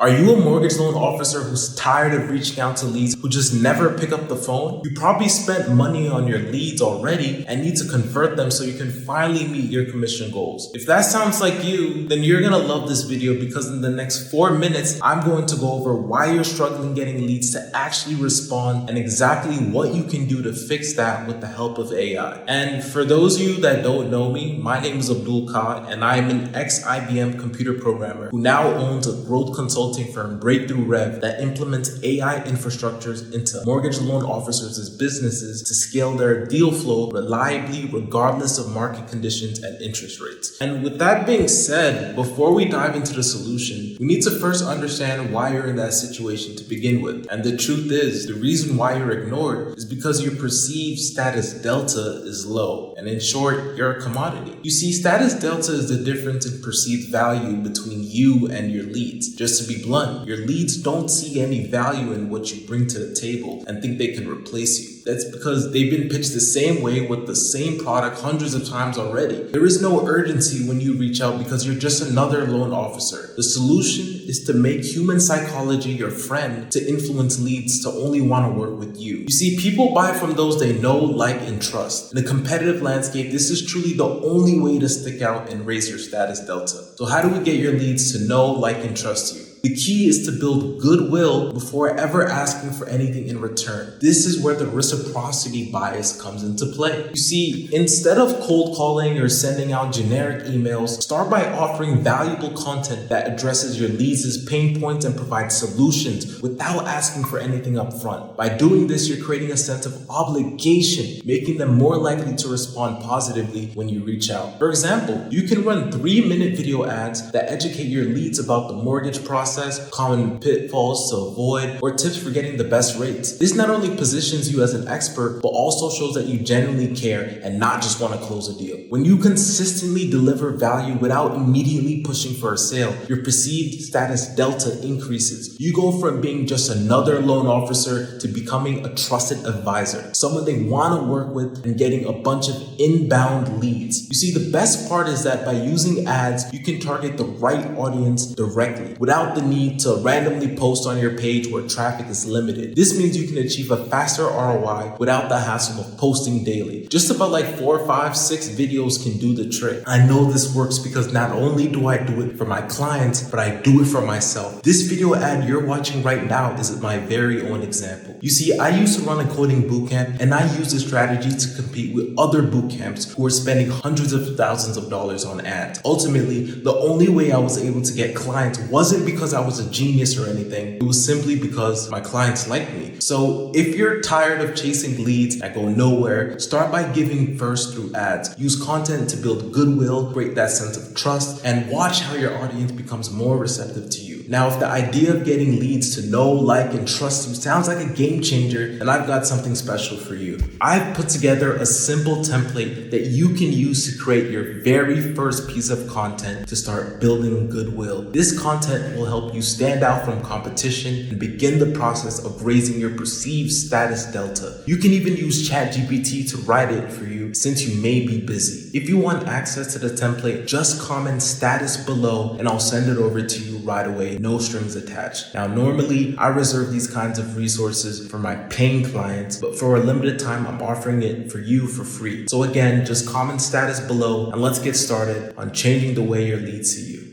Are you a mortgage loan officer who's tired of reaching out to leads who just never pick up the phone? You probably spent money on your leads already and need to convert them so you can finally meet your commission goals. If that sounds like you, then you're gonna love this video because in the next 4 minutes, I'm going to go over why you're struggling getting leads to actually respond and exactly what you can do to fix that with the help of AI. And for those of you that don't know me, my name is Abdul Khan and I'm an ex-IBM computer programmer who now owns a growth consulting firm, Breakthrough Rev, that implements AI infrastructures into mortgage loan officers' businesses to scale their deal flow reliably regardless of market conditions and interest rates. And with that being said, before we dive into the solution, we need to first understand why you're in that situation to begin with. And the truth is, the reason why you're ignored is because your perceived status delta is low. And in short, you're a commodity. You see, status delta is the difference in perceived value between you and your leads. Just to be blunt, your leads don't see any value in what you bring to the table and think they can replace you. That's because they've been pitched the same way with the same product hundreds of times already. There is no urgency when you reach out because you're just another loan officer. The solution is to make human psychology your friend to influence leads to only want to work with you. You see, people buy from those they know, like, and trust. In a competitive landscape, this is truly the only way to stick out and raise your status delta. So how do we get your leads to know, like, and trust you? The key is to build goodwill before ever asking for anything in return. This is where the reciprocity bias comes into play. You see, instead of cold calling or sending out generic emails, start by offering valuable content that addresses your leads' pain points and provides solutions without asking for anything up front. By doing this, you're creating a sense of obligation, making them more likely to respond positively when you reach out. For example, you can run 3-minute video ads that educate your leads about the mortgage process, common pitfalls to avoid, or tips for getting the best rates. This not only positions you as an expert, but also shows that you genuinely care and not just want to close a deal. When you consistently deliver value without immediately pushing for a sale, your perceived status delta increases. You go from being just another loan officer to becoming a trusted advisor, someone they want to work with and getting a bunch of inbound leads. You see, the best part is that by using ads, you can target the right audience directly without the need to randomly post on your page where traffic is limited. This means you can achieve a faster ROI without the hassle of posting daily. Just about like 4, 5, 6 videos can do the trick. I know this works because not only do I do it for my clients, but I do it for myself. This video ad you're watching right now is my very own example. You see, I used to run a coding bootcamp and I used this strategy to compete with other bootcamps who were spending hundreds of thousands of dollars on ads. Ultimately, the only way I was able to get clients wasn't because I was a genius or anything. It was simply because my clients liked me. So if you're tired of chasing leads that go nowhere, start by giving first through ads. Use content to build goodwill, create that sense of trust, and watch how your audience becomes more receptive to you. Now, if the idea of getting leads to know, like, and trust you sounds like a game changer, then I've got something special for you. I've put together a simple template that you can use to create your very first piece of content to start building goodwill. This content will help you stand out from competition and begin the process of raising your perceived status delta. You can even use ChatGPT to write it for you since you may be busy. If you want access to the template, just comment status below and I'll send it over to you right away. No strings attached. Now, normally I reserve these kinds of resources for my paying clients, but for a limited time, I'm offering it for you for free. So again, just comment status below and let's get started on changing the way your leads see you.